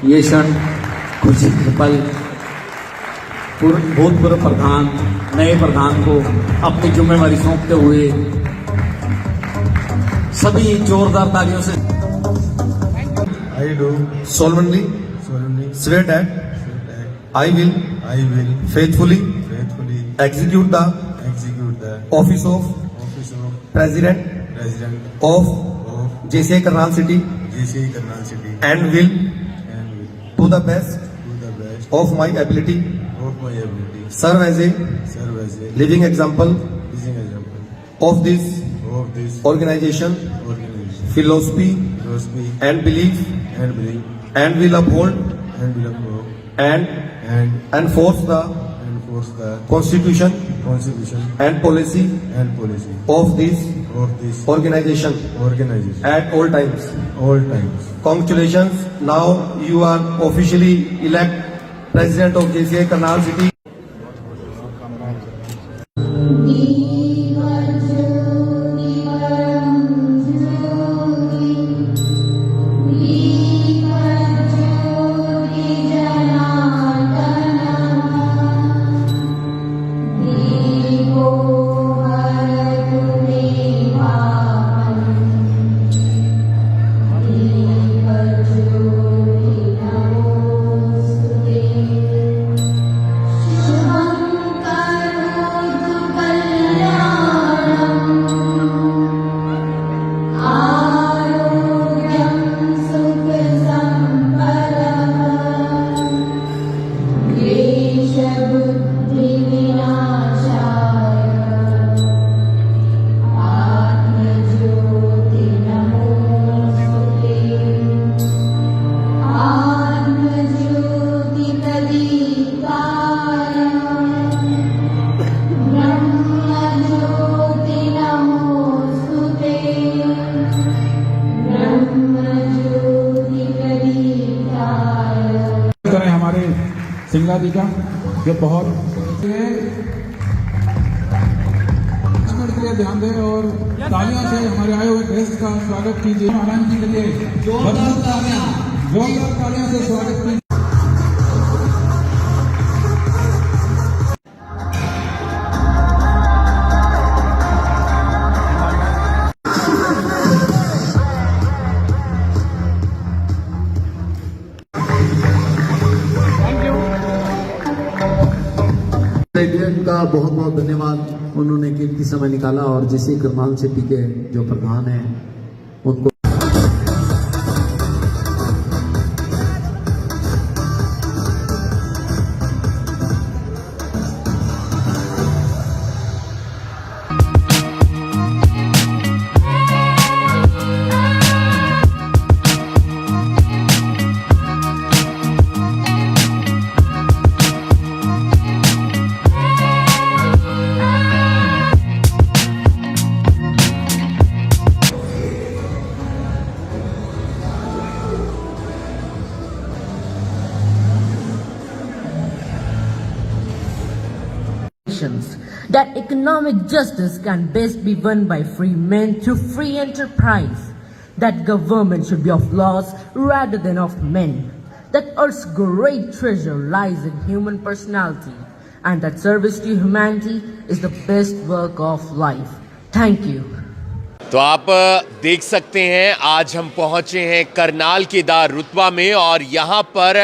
ये क्षण खुशी के पल भूतपूर्व प्रधान नए प्रधान को अपनी जिम्मेवारी सौंपते हुए सभी जोरदार तालियों से I do solemnly swear that I will faithfully execute the office of President of JCI Karnal City and will to the best of my ability serve as a living example of this organization philosophy and belief and will uphold and enforce the constitution and policy of this organization at all times. Congratulations. Now you are officially elect President of JCI Karnal City. Singla जी का जो बहुत के लिए ध्यान दें और तालियों से हमारे आए हुए गेस्ट का स्वागत कीजिए। आनंद जी के लिए जोरदार तालियों से स्वागत कीजिए। का बहुत बहुत धन्यवाद। उन्होंने कीमती समय निकाला और JCI करनाल सिटी के जो प्रधान हैं उनको that economic justice can best be won by free men through free enterprise, that government should be of laws rather than of men, that Earth's great treasure lies in human personality, and that service to humanity is the best work of life. Thank you. तो आप देख सकते हैं आज हम पहुंचे हैं करनाल के दार रुतबा में और यहाँ पर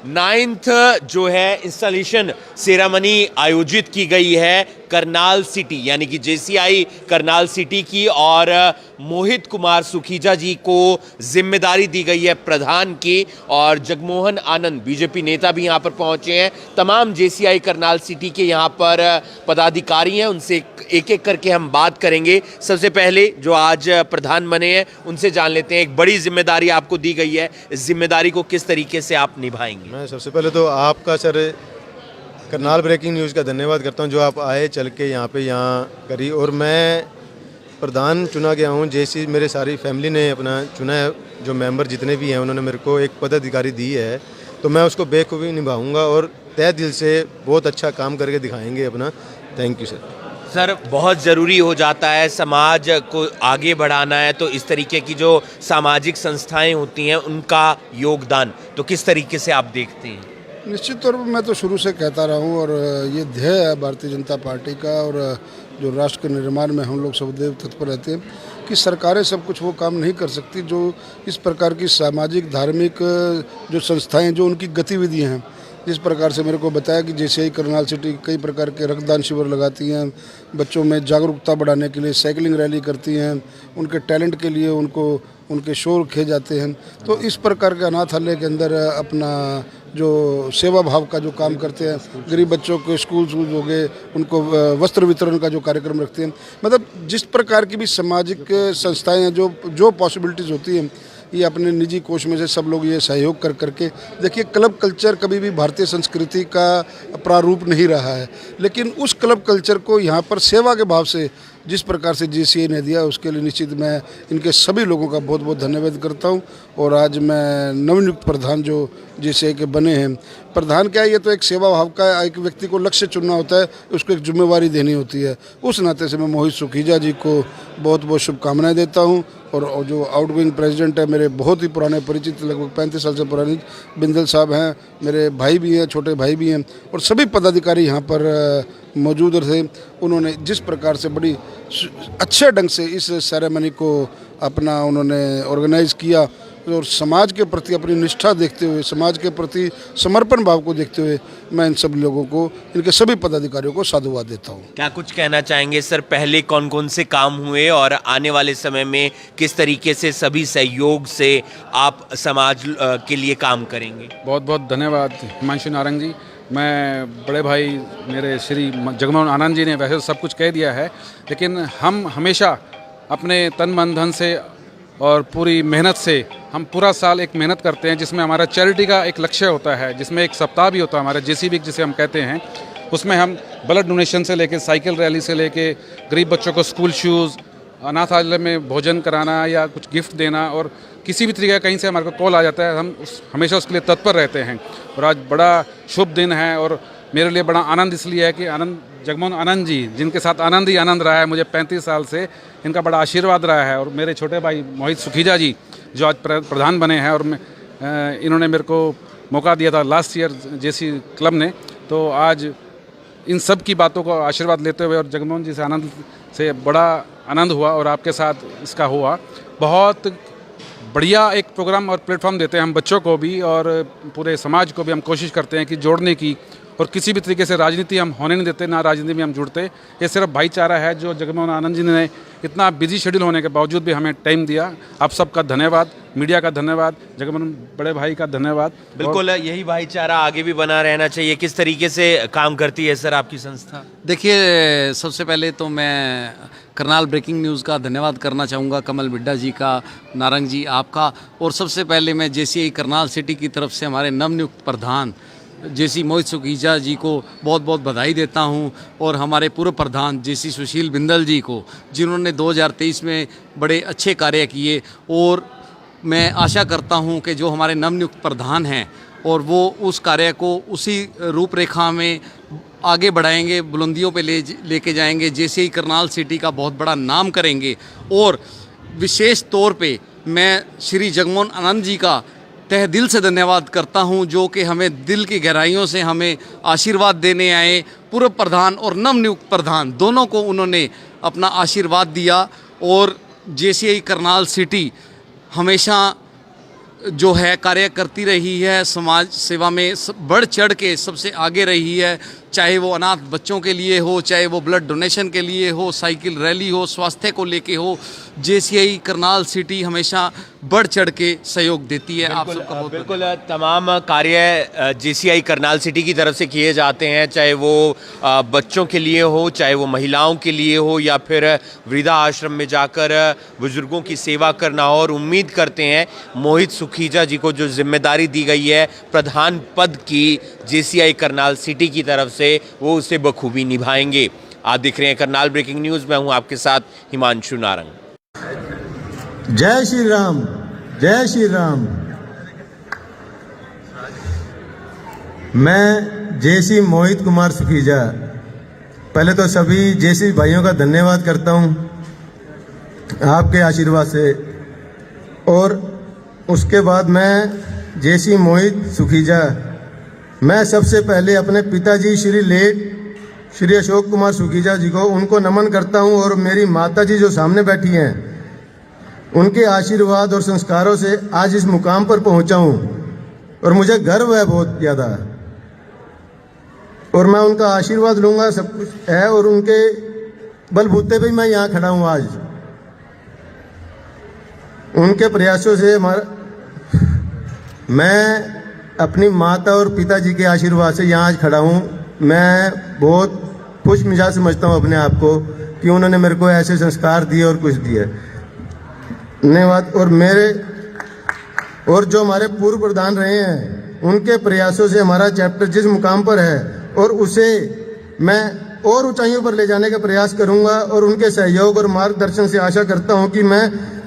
9th जो है इंस्टॉलेशन सेरेमनी आयोजित की गई है करनाल सिटी यानी कि JCI करनाल सिटी की, और मोहित कुमार सुखीजा जी को जिम्मेदारी दी गई है प्रधान की, और जगमोहन आनंद बीजेपी नेता भी यहाँ पर पहुँचे हैं। तमाम JCI करनाल सिटी के यहाँ पर पदाधिकारी हैं, उनसे एक एक करके हम बात करेंगे। सबसे पहले जो आज प्रधान बने हैं उनसे जान लेते हैं, एक बड़ी जिम्मेदारी आपको दी गई है, इस जिम्मेदारी को किस तरीके से आप निभाएंगे? मैं सबसे पहले तो आपका सर करनाल ब्रेकिंग न्यूज़ का धन्यवाद करता हूं, जो आप आए चल के यहाँ करी, और मैं प्रधान चुना गया हूँ। जैसी मेरे सारी फैमिली ने अपना चुना है, जो मेंबर जितने भी हैं उन्होंने मेरे को एक पदाधिकारी दी है तो मैं उसको बेखूबी निभाऊंगा और तय दिल से बहुत अच्छा काम करके दिखाएंगे अपना। Thank you sir. सर, बहुत ज़रूरी हो जाता है समाज को आगे बढ़ाना है तो इस तरीके की जो सामाजिक संस्थाएं होती हैं उनका योगदान तो किस तरीके से आप देखते हैं? निश्चित तौर पर मैं तो शुरू से कहता रहा हूँ और ये ध्येय है भारतीय जनता पार्टी का और जो राष्ट्र के निर्माण में हम लोग सदैव तत्पर रहते हैं कि सरकारें सब कुछ वो काम नहीं कर सकती जो इस प्रकार की सामाजिक धार्मिक जो संस्थाएं जो उनकी गतिविधियां हैं। जिस प्रकार से मेरे को बताया कि जैसे ही करनाल सिटी कई प्रकार के रक्तदान शिविर लगाती हैं, बच्चों में जागरूकता बढ़ाने के लिए साइकिलिंग रैली करती हैं, उनके टैलेंट के लिए उनको उनके शो रखे जाते हैं। तो इस प्रकार के अनाथालय के अंदर अपना जो सेवा भाव का जो काम करते हैं, गरीब बच्चों के स्कूल हो गए, उनको वस्त्र वितरण का जो कार्यक्रम रखते हैं, मतलब जिस प्रकार की भी सामाजिक संस्थाएं हैं जो पॉसिबिलिटीज़ होती हैं, ये अपने निजी कोष में से सब लोग ये सहयोग कर करके देखिए। क्लब कल्चर कभी भी भारतीय संस्कृति का प्रारूप नहीं रहा है, लेकिन उस क्लब कल्चर को यहाँ पर सेवा के भाव से जिस प्रकार से JCI ने दिया उसके लिए निश्चित मैं इनके सभी लोगों का बहुत बहुत धन्यवाद करता हूँ। और आज मैं नवनियुक्त प्रधान जो JCI के बने हैं, प्रधान क्या है, ये तो एक सेवा भाव का एक व्यक्ति को लक्ष्य चुनना होता है, उसको एक जिम्मेवारी देनी होती है। उस नाते से मैं मोहित सुखीजा जी को बहुत बहुत शुभकामनाएं देता हूँ। और जो आउटगोइंग प्रेसिडेंट है, मेरे बहुत ही पुराने परिचित, लगभग 35 साल से पुरानी बिंदल साहब हैं, मेरे भाई भी हैं, छोटे भाई भी हैं, और सभी पदाधिकारी यहाँ पर मौजूद थे। उन्होंने जिस प्रकार से बड़ी अच्छे ढंग से इस सेरेमनी को अपना उन्होंने ऑर्गेनाइज किया और समाज के प्रति अपनी निष्ठा देखते हुए, समाज के प्रति समर्पण भाव को देखते हुए मैं इन सब लोगों को, इनके सभी पदाधिकारियों को साधुवाद देता हूँ। क्या कुछ कहना चाहेंगे सर, पहले कौन कौन से काम हुए और आने वाले समय में किस तरीके से सभी सहयोग से आप समाज के लिए काम करेंगे? बहुत बहुत धन्यवाद हिमांशु नारंग जी। मैं बड़े भाई मेरे श्री जगमोहन आनंद जी ने वैसे सब कुछ कह दिया है, लेकिन हम हमेशा अपने तन मन धन से और पूरी मेहनत से हम पूरा साल एक मेहनत करते हैं जिसमें हमारा चैरिटी का एक लक्ष्य होता है, जिसमें एक सप्ताह भी होता है हमारा JC वीक जिसे हम कहते हैं। उसमें हम ब्लड डोनेशन से लेके साइकिल रैली से लेके गरीब बच्चों को स्कूल शूज़, अनाथालय में भोजन कराना या कुछ गिफ्ट देना, और किसी भी तरीके का कहीं से हमारे को कॉल आ जाता है, हम हमेशा उसके लिए तत्पर रहते हैं। और आज बड़ा शुभ दिन है और मेरे लिए बड़ा आनंद इसलिए है कि जगमोहन आनंद जी, जिनके साथ आनंद ही आनंद रहा है मुझे 35 साल से, इनका बड़ा आशीर्वाद रहा है। और मेरे छोटे भाई मोहित सुखीजा जी जो आज प्रधान बने हैं, और इन्होंने मेरे को मौका दिया था लास्ट ईयर JC क्लब ने, तो आज इन सब की बातों को आशीर्वाद लेते हुए और जगमोहन जी से आनंद से बड़ा आनंद हुआ और आपके साथ इसका हुआ। बहुत बढ़िया एक प्रोग्राम और प्लेटफॉर्म देते हैं हम बच्चों को भी और पूरे समाज को भी हम कोशिश करते हैं कि जोड़ने की, और किसी भी तरीके से राजनीति हम होने नहीं देते, ना राजनीति में हम जुड़ते। ये सिर्फ भाईचारा है जो जगमोहन आनंद जी ने इतना बिजी शेड्यूल होने के बावजूद भी हमें टाइम दिया। आप सबका धन्यवाद, मीडिया का धन्यवाद, जगमोहन बड़े भाई का धन्यवाद। बिल्कुल, यही भाईचारा आगे भी बना रहना चाहिए। किस तरीके से काम करती है सर आपकी संस्था? देखिए, सबसे पहले तो मैं करनाल ब्रेकिंग न्यूज़ का धन्यवाद करना चाहूँगा, कमल बिड्डा जी का, नारंग जी आपका, और सबसे पहले मैं JCI करनाल सिटी की तरफ से हमारे नवनियुक्त प्रधान JC मोहित सुखीजा जी को बहुत बहुत बधाई देता हूं, और हमारे पूर्व प्रधान JC सुशील बिंदल जी को, जिन्होंने 2023 में बड़े अच्छे कार्य किए। और मैं आशा करता हूं कि जो हमारे नवनियुक्त प्रधान हैं और वो उस कार्य को उसी रूपरेखा में आगे बढ़ाएंगे, बुलंदियों पे लेके जाएंगे, JCI करनाल सिटी का बहुत बड़ा नाम करेंगे। और विशेष तौर पे मैं श्री जगमोहन आनंद जी का तहे दिल से धन्यवाद करता हूं, जो कि हमें दिल की गहराइयों से हमें आशीर्वाद देने आए। पूर्व प्रधान और नवनियुक्त प्रधान दोनों को उन्होंने अपना आशीर्वाद दिया, और JCI करनाल सिटी हमेशा जो है कार्य करती रही है, समाज सेवा में बढ़ चढ़ के सबसे आगे रही है, चाहे वो अनाथ बच्चों के लिए हो, चाहे वो ब्लड डोनेशन के लिए हो, साइकिल रैली हो, स्वास्थ्य को लेके हो। JCI करनाल सिटी हमेशा बढ़ चढ़ के सहयोग देती है। आप सबका बहुत बिल्कुल तमाम कार्य JCI करनाल सिटी की तरफ से किए जाते हैं, चाहे वो बच्चों के लिए हो, चाहे वो महिलाओं के लिए हो, या फिर वृद्धा आश्रम में जाकर बुजुर्गों की सेवा करना हो। और उम्मीद करते हैं मोहित सुखीजा जी को जो जिम्मेदारी दी गई है प्रधान पद की JCI करनाल सिटी की तरफ से, वो उसे बखूबी निभाएंगे। आप देख रहे हैं करनाल ब्रेकिंग न्यूज़, मैं हूं आपके साथ हिमांशु नारंग। जय श्री राम, जय श्री राम। मैं जेसी मोहित कुमार सुखीजा पहले तो सभी जेसी भाइयों का धन्यवाद करता हूं आपके आशीर्वाद से, और उसके बाद मैं जेसी मोहित सुखीजा मैं सबसे पहले अपने पिताजी श्री अशोक कुमार सुखीजा जी को उनको नमन करता हूं, और मेरी माता जी जो सामने बैठी हैं उनके आशीर्वाद और संस्कारों से आज इस मुकाम पर पहुंचा हूं, और मुझे गर्व है बहुत ज़्यादा, और मैं उनका आशीर्वाद लूंगा, सब कुछ है, और उनके बलबूते पे मैं यहाँ खड़ा हूँ आज। उनके प्रयासों से मैं अपनी माता और पिताजी के आशीर्वाद से यहाँ आज खड़ा हूँ। मैं बहुत खुश मिजाज समझता हूँ अपने आप को कि उन्होंने मेरे को ऐसे संस्कार दिए और कुछ दिए, धन्यवाद। और जो हमारे पूर्व प्रधान रहे हैं उनके प्रयासों से हमारा चैप्टर जिस मुकाम पर है और उसे मैं और ऊंचाइयों पर ले जाने का प्रयास करूंगा, और उनके सहयोग और मार्गदर्शन से आशा करता हूं कि मैं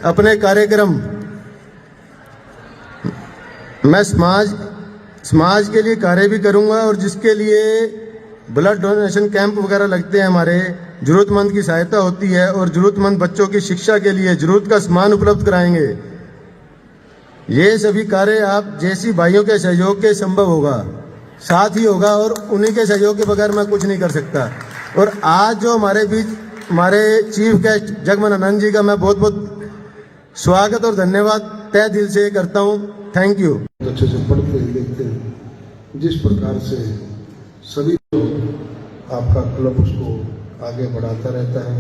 अपने कार्यक्रम मैं समाज के लिए कार्य भी करूंगा, और जिसके लिए ब्लड डोनेशन कैंप वगैरह लगते हैं, हमारे जरूरतमंद की सहायता होती है, और जरूरतमंद बच्चों की शिक्षा के लिए जरूरत का सामान उपलब्ध कराएंगे। ये सभी कार्य आप जैसी भाइयों के सहयोग के संभव होगा, साथ ही होगा, और उन्हीं के सहयोग के बगैर मैं कुछ नहीं कर सकता। और आज जो हमारे बीच हमारे चीफ गेस्ट जगमोहन आनंद जी का मैं बहुत बहुत स्वागत और धन्यवाद तहे दिल से करता हूँ। Thank you. अच्छे से पढ़ते हैं, देखते हैं जिस प्रकार से सभी आपका क्लब उसको आगे बढ़ाता रहता है,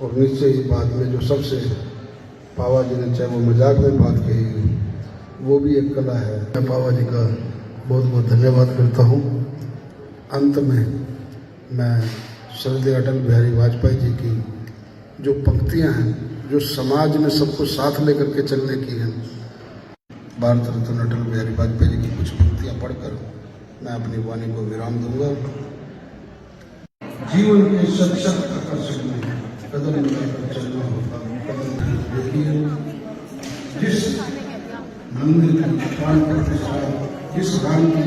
और निश्चय ही बाद में जो सबसे पावा जी ने चाहे वो मजाक में बात कही, वो भी एक कला है। मैं पावा जी का बहुत बहुत धन्यवाद करता हूँ। अंत में मैं श्रद्धेय अटल बिहारी वाजपेयी जी की जो पंक्तियाँ हैं, जो समाज में सबको साथ लेकर के चलने की हैं, भारत रत्न अटल बिहारी वाजपेयी जी की कुछ पंक्तियाँ पढ़कर मैं अपनी वाणी को विराम दूंगा। जीवन के शत आकर्षण में कदम मिलाकर चलना होता, कदम देखिए जिस मंदिर की प्राण प्रतिष्ठा, जिस राम की